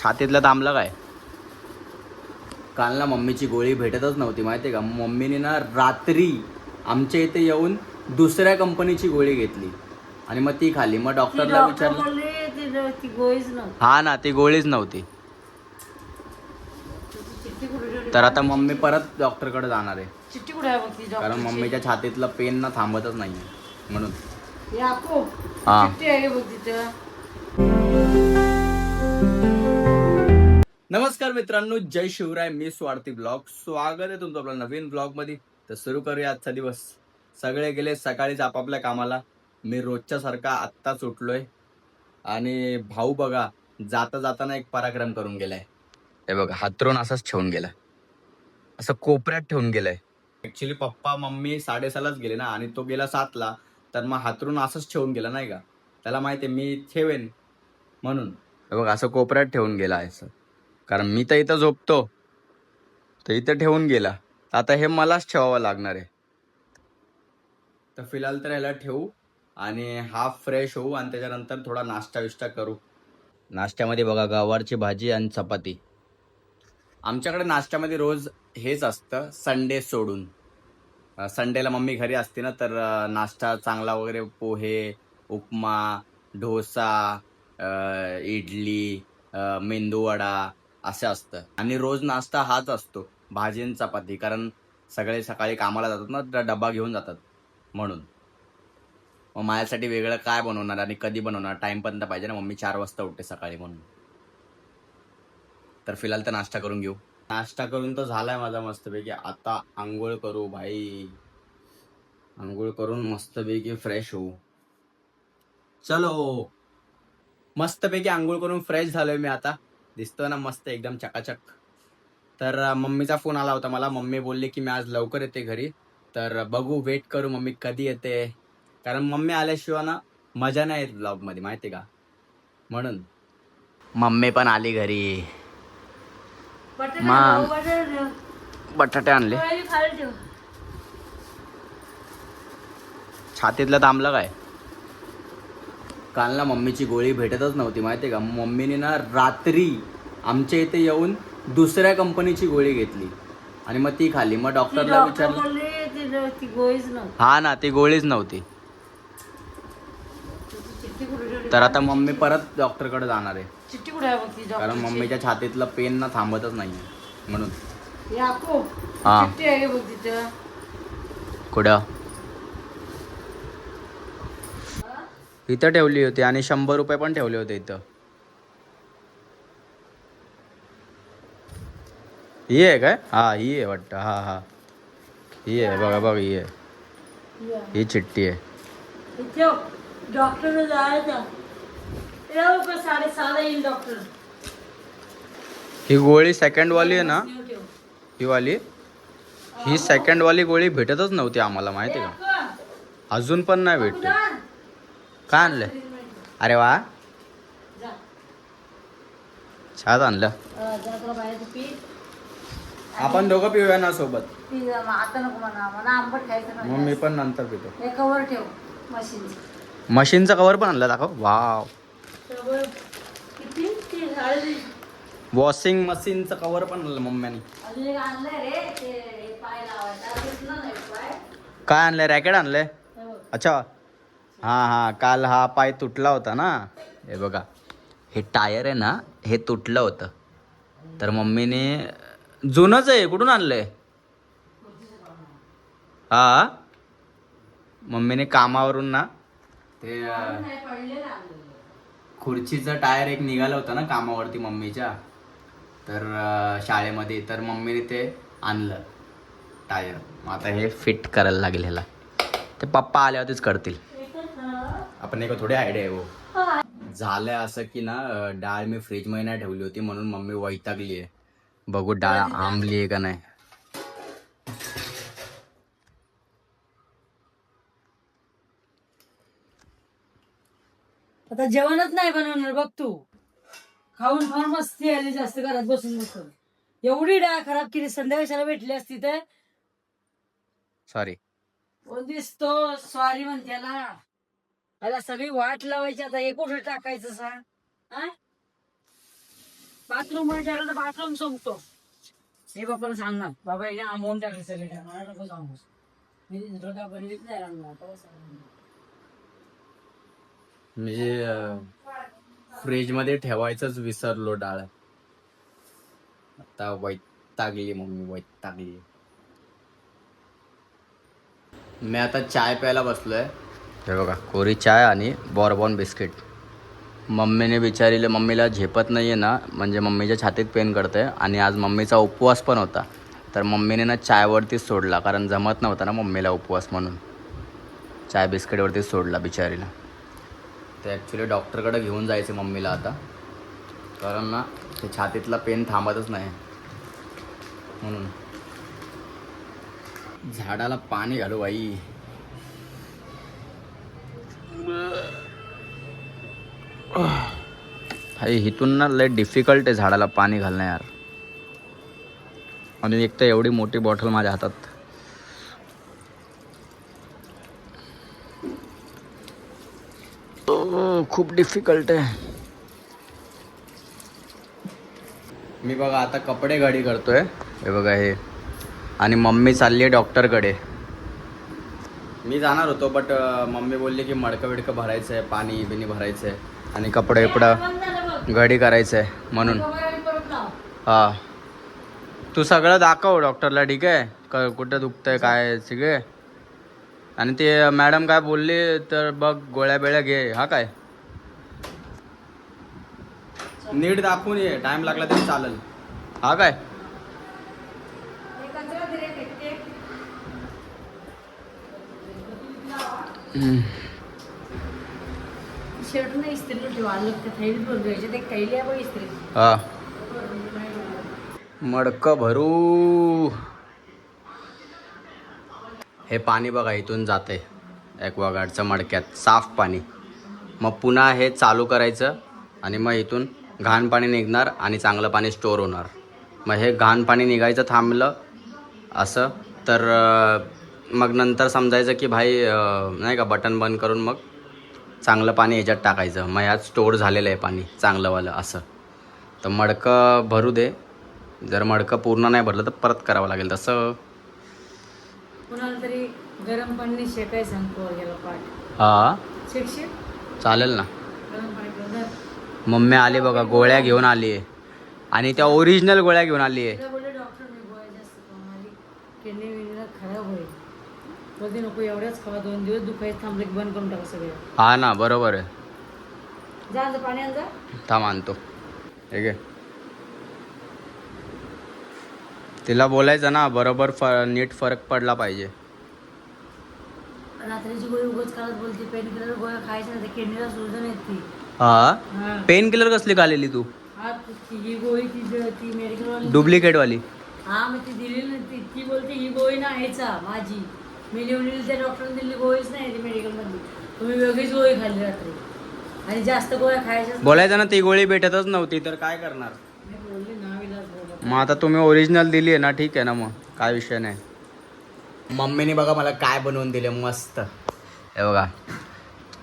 छातीतलं थांबलं काय? काल ना मम्मीची गोळी भेटतच नव्हती माहिती आहे का. मम्मीने ना रात्री आमच्या इथे येऊन दुसऱ्या कंपनीची गोळी घेतली आणि मग ती खाली. मग डॉक्टरला विचारलं, ती गोळीच नव्हती. हा ना, ती गोळीच नव्हती. तर आता मम्मी परत डॉक्टरकडे जाणार आहे, चिठ्ठी कुठे आहे बघ ती कारण डॉक्टरची? मम्मीच्या छातीतलं पेन ना थांबतच नाहीये म्हणून. याकूब, हा. चिठ्ठी आहे बघ तिथं. नमस्कार मित्रांनो, जय शिवराय. मी स्वार्थी ब्लॉग, स्वागत आहे तुमचं आपल्या नवीन ब्लॉग मध्ये. तर सुरू करूया आजचा दिवस. सगळे गेले सकाळीच आपापल्या कामाला. मी रोजच्या सारखा आत्ताच उठलोय आणि भाऊ बघा जाता जाताना एक पराक्रम करून गेलाय. हे बघा, हातरून असंच ठेवून गेला, असं कोपऱ्यात ठेवून गेलाय. ऍक्च्युली पप्पा मम्मी 6:30लाच गेले ना, आणि तो गेला 7ला. तर मग हातरून असंच ठेवून गेला नाही का. त्याला माहितीये मी ठेवेन म्हणून. हे बघ, असं कोपऱ्यात ठेवून गेला आहे असं, कारण मी तर इथं झोपतो, तर इथं ठेवून गेला. आता हे मलाच ठेवावं लागणार आहे. तर फिलहाल तर ह्याला ठेवू आणि हाफ फ्रेश होऊ आणि त्याच्यानंतर थोडा नाश्ता विष्टा करू. नाश्त्यामध्ये बघा, गवारची भाजी आणि चपाती. आमच्याकडे नाश्त्यामध्ये रोज हेच असतं, संडे सोडून. संडेला मम्मी घरी असते ना, तर नाश्ता चांगला वगैरे, पोहे, उपमा, डोसा, इडली, मेंदूवडा असं असतं. आणि रोज नाश्ता हाच असतो, भाजी आणि चपाती, कारण सगळे सकाळी कामाला जातात ना, तर डबा घेऊन जातात म्हणून. मग माझ्यासाठी वेगळं काय बनवणार आणि कधी बनवणार, टाइम पण तर पाहिजे ना. मम्मी 4 वाजता उठते सकाळी म्हणून. तर फिलहाल तर नाश्ता करून घेऊ. नाश्ता करून तर झालाय माझा मस्तपैकी. आता आंघोळ करू भाई. आंघोळ करून मस्तपैकी फ्रेश होऊ. चलो, मस्तपैकी आंघोळ करून फ्रेश झालोय मी आता. दिसतोय ना मस्त एकदम चकाचक. तर मम्मीचा फोन आला होता मला. मम्मी बोलली की मी आज लवकर येते घरी. तर बघू, वेट करू मम्मी कधी येते, कारण मम्मी आल्याशिवाय ना मजा नाही येत ब्लॉग मध्ये माहिती का, म्हणून. मम्मी पण आली घरी. बटाटे आणले. छातीतलं थांबलं काय? काल ना मम्मीची गोळी भेटतच नव्हती माहिती का. मम्मीने ना रात्री आमच्या इथे येऊन दुसऱ्या कंपनीची गोळी घेतली आणि मग ती खाली. मग डॉक्टरला विचारलं, ती गोळीच नव्हती. हा ना, ती गोळीच नव्हती. चिठ्ठी कुठे? तर आता मम्मी परत डॉक्टरकडे जाणार आहे, चिठ्ठी कुठे आहे बघ ती कारण डॉक्टरची? मम्मीच्या छातीतलं पेन ना थांबतच नाहीये म्हणून. याकूब, हा. चिठ्ठी आहे बघ तिथं. कुठं? इथं ठेवली होती आणि 100 रुपये पण ठेवले होते इथं. ही आहे काय? हा, ही आहे वाटतं. हा हा, ही आहे बघा बघा, ही आहे, ही चिठ्ठी आहे. डॉक्टर जायचं 6:30 येईल डॉक्टर. ही गोळी सेकंड वाली आहे ना, ही वाली, ही सेकंड वाली गोळी भेटतच नव्हती आम्हाला माहिती आहे का. अजून पण नाही भेटते. काय आणलंय? अरे वा, छान आणलं. आपण दोघं पिऊया ना सोबत. आता नको म्हणा आंबट खायचं. मग मी पण नंतर पितो. हे कवर ठेव मशीन. मशीनचा कवर पण आणला, दाखव. वाव, किती झाली. वॉशिंग मशीनचं कवर पण आणलं मम्मीने. अजून एक आणलंय रे, ते पाय लावायचा. काय आणलंय? रॅकेट आणलंय. अच्छा, हा हा, काल हा पाय तुटला होता ना. हे बघा, हे टायर आहे ना, हे तुटलं होतं. तर मम्मीने, जुनंच आहे, कुठून आणलंय? हा, मम्मीने कामावरून ना ते खुर्चीचं टायर एक निघालं होतं ना कामावरती मम्मीच्या, तर शाळेमध्ये. तर मम्मीने ते आणलं टायर. मग आता हे फिट करायला लागेल ह्याला. ते पप्पा आल्यावरतीच करतील. आपण एक थोडी आयडिया आहे हो. झालंय असं की ना, डाळ मी फ्रीजमध्ये नाही ठेवली होती म्हणून मम्मी वैतागली आहे. बघू डाळ आंबली आहे का नाही. आता जेवणच नाही बनवणार बघ तू. खाऊन फार मस्ती आली जास्त, घरात बसून बसून. एवढी डाळ खराब केली. संध्याकाळच्याला भेटली असती तर. सॉरी. कोण दिसतो सॉरी म्हणत्याला. त्याला सगळी वाट लावायची. आता हे कुठं टाकायचं सांग. बाथरूम मध्ये टाकलं तर बाथरूम संपतो. हे बापाला सांगणार बाबा हे अमाऊंट टाकले सगळे मला नको सांगू. मी दुसरं बनवीत नाही राहणार आता सांगणार. म्हणजे फ्रीज मध्ये ठेवायचंच विसरलो डाळ. आता वैतागली मम्मी, वैतागली. मी आता चाय प्यायला बसलोय. हे बघा कोरी चाय आणि बॉर्बॉन बिस्किट. मम्मीने बिचारीला, मम्मीला झेपत नाही आहे ना, म्हणजे मम्मीच्या छातीत पेन करते आणि आज मम्मीचा उपवास पण होता. तर मम्मीने ना चायवरतीच सोडला, कारण जमत नव्हता ना मम्मीला उपवास, म्हणून चाय बिस्किटवरतीच सोडला बिचारीला. ते ॲक्च्युली डॉक्टरकडे घेऊन जायचे मम्मीला आता, कारण ना ते छातीतला पेन थांबतच नाही म्हणून. झाडाला पाणी घालू बाई. भाई इथून ना लय डिफिकल्ट आहे झाडाला पाणी घालणं यार. आणि एक तर एवढी मोठी बॉटल माझ्या हातात. खूप डिफिकल्ट आहे. मी बघा आता कपडे घडी करतोय. हे बघा हे. आणि मम्मी चालली आहे डॉक्टरकडे. मी जाणार होतो बट मम्मी बोलली की मडकं बिडकं भरायचं आहे, पाणी बिनी भरायचं आहे आणि कपडे बिपडं घडी करायचं आहे म्हणून. हां तू सगळं दाखव डॉक्टरला, ठीक आहे? कुठं दुखतंय काय सगळे. आणि ते मॅडम काय बोलले तर बघ गोळ्या बिळ्या घे. हा काय नीट दाखवून ये, टाइम लागला तरी चालेल. हा काय शर्ट नाही इस्त्री ठेवायला लागते. थैली भरून घ्यायचे ते थैली आहे बघ इस्त्री. हा मडकं भरू. हे पाणी बघा इथून जाते ॲक्वागार्डच्या मडक्यात, साफ पाणी. मग पुन्हा हे चालू करायचं आणि मग इथून घाण पाणी निघणार आणि चांगलं पाणी स्टोअर होणार. मग हे घाण पाणी निघायचं थांबलं असं तर मग नंतर समजायचं की भाई नाही का बटन बंद करून मग चांगलं पाणी ह्याच्यात टाकायचं. मग ह्यात स्टोअर झालेलं आहे पाणी चांगलंवालं असं. तर मडकं भरू दे. जर मडकं पूर्ण नाही भरलं तर परत करावं लागेल तसं. कुणाला तरी गरम पाणी शेकायचं सांगतो गेला पाठ. हां शेकशे चालेल ना. गरम पाणी करून मम्मी आली बघा गोळ्या घेऊन आली आहे आणि त्या ओरिजिनल गोळ्या घेऊन आली आहे. बोलले डॉक्टर मी गोळ्या जास्त खाऊन किडनी विडनीला खराब होईल. बोलते नको एवढ्याच खावा, 2 दिवस दुखायचं थांबले की बंद करून टाका सगळं. हा ना बरोबर आहे. जा जा पाणी आण जा. थांब आणतो. ठीक आहे तिला बोलायचं ना बरोबर नीट फरक पडला पाहिजे. रात्रीची गोळी उगाच काढत बोलते पेन किलर गोळ्या खायच्या नाही किडनीला सुजन येते. हा पेन किलर कसली खालेली तू? हा ही गोळी ती मेडिकल वाली डुप्लिकेट वाली. हा मग ती दिलेली नाही. ती बोलते ही गोळी ना आहेचा माझी. मी लिहून दिली त्या डॉक्टरने दिलेली गोळीच नाही ती मेडिकलमधली. तुम्ही वेगळीच गोळी खाल्ली रात्री आणि जास्त गोळ्या खायच्या. बोलायचं ना ती गोळी भेटतच नव्हती तर काय करणार. मी बोलली नावीलाच बोलत. मग आता तुम्ही ओरिजिनल दिली आहे ना, ठीक आहे ना, मग काय विषय नाही. मम्मीने बघा मला काय बनवून दिले मस्त. हे बघा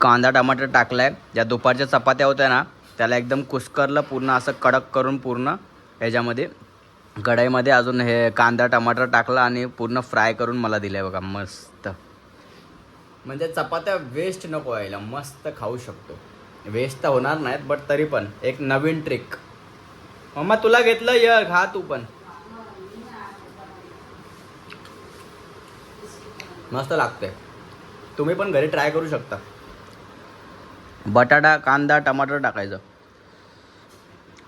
कांदा टमाटर टाकलाय. ज्या दुपारच्या चपात्या होत्या ना त्याला एकदम कुस्करलं पूर्ण असं कडक करून पूर्ण ह्याच्यामध्ये कढईमध्ये अजून हे कांदा टमाटर टाकला आणि पूर्ण फ्राय करून मला दिलं बघा मस्त. म्हणजे चपात्या वेस्ट नको व्हायला, मस्त खाऊ शकतो. वेस्ट तर होणार नाहीत बट तरी पण एक नवीन ट्रिक. मम्मा तुला घेतलं ये खा तू पण. मस्त लागते. तुम्ही पण घरी ट्राय करू शकता. बटाटा कांदा टमाटर टाकायचं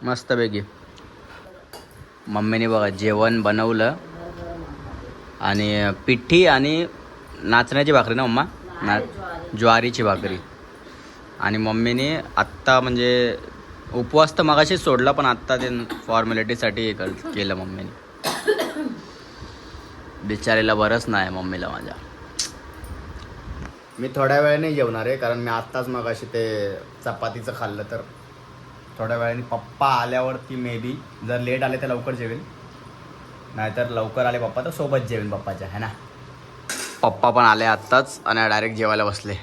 मस्तपैकी. मम्मीने बघा जेवण बनवलं आणि पिठी आणि नाचण्याची भाकरी ना मम्मा, ज्वारीची भाकरी. आणि मम्मीने आत्ता म्हणजे उपवास तर मगाशीच सोडला पण आत्ता ते फॉर्मॅलिटीसाठी केलं मम्मीने. बिचारीला बरंच नाही मम्मीला माझ्या. मी थोड्या वेळाने जेवणार आहे कारण मी आत्ताच मगाशी ते चपातीचं खाल्लं. तर थोड्या वेळाने पप्पा आल्यावरती मे बी जर लेट आले तर लवकर जेवेल, नाहीतर लवकर आले पप्पा तर सोबत जेवेन पप्पाच्या, है ना. पप्पा पण आले आत्ताच आणि डायरेक्ट जेवायला बसले.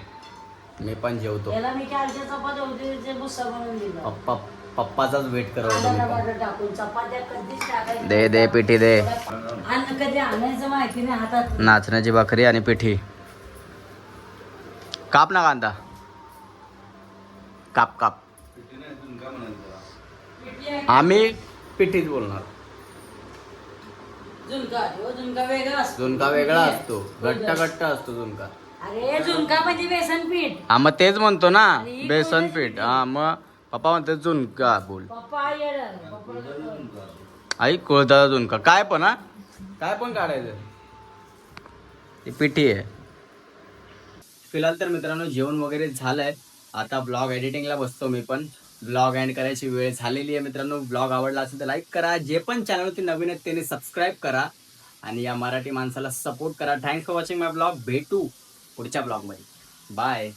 मी पण जेवतो. याला मी कालच्या चपात्या होते ते बुस्सा बनवून दिला. पप्पाचाच वेट आलं करवतो टमाटर टाकून चपात्या कधीच टाकायच्या दे दे पिठी दे. अन्न कधी आणायचं माहिती नाही हातात. नाचण्याची भाकरी आणि पिठी. काप ना कांदा. काप काप. आम्ही पिठीच बोलणार. झुणका वेगळा असतो. झुणका वेगळा असतो, घट्ट घट्ट असतो झुणका. अरे झुणका म्हणजे बेसन पीठ. हा मग तेच म्हणतो ना, आणि ही बेसन कोरडं पीठ. पीठ. हा मग पप्पा म्हणते झुणका बोल. पप्पा येणार. पप्पा आई कोळदा झुणका काय पण हा, काय पण काढायचं. ती पिठी आहे. फिलहाल तर मित्रांनो जेवण वगैरे झालंय. आता ब्लॉग एडिटिंगला बसतो मी पण. ब्लॉग एंड करायची वेळ झालेली आहे मित्रांनो. ब्लॉग आवडला असेल तर लाईक करा. जे पण चॅनलवरती नवीन आहेत त्यांनी सबस्क्राईब करा आणि या मराठी माणसाला सपोर्ट करा. Thanks for watching my blog. भेटू पुढच्या ब्लॉगमध्ये. बाय.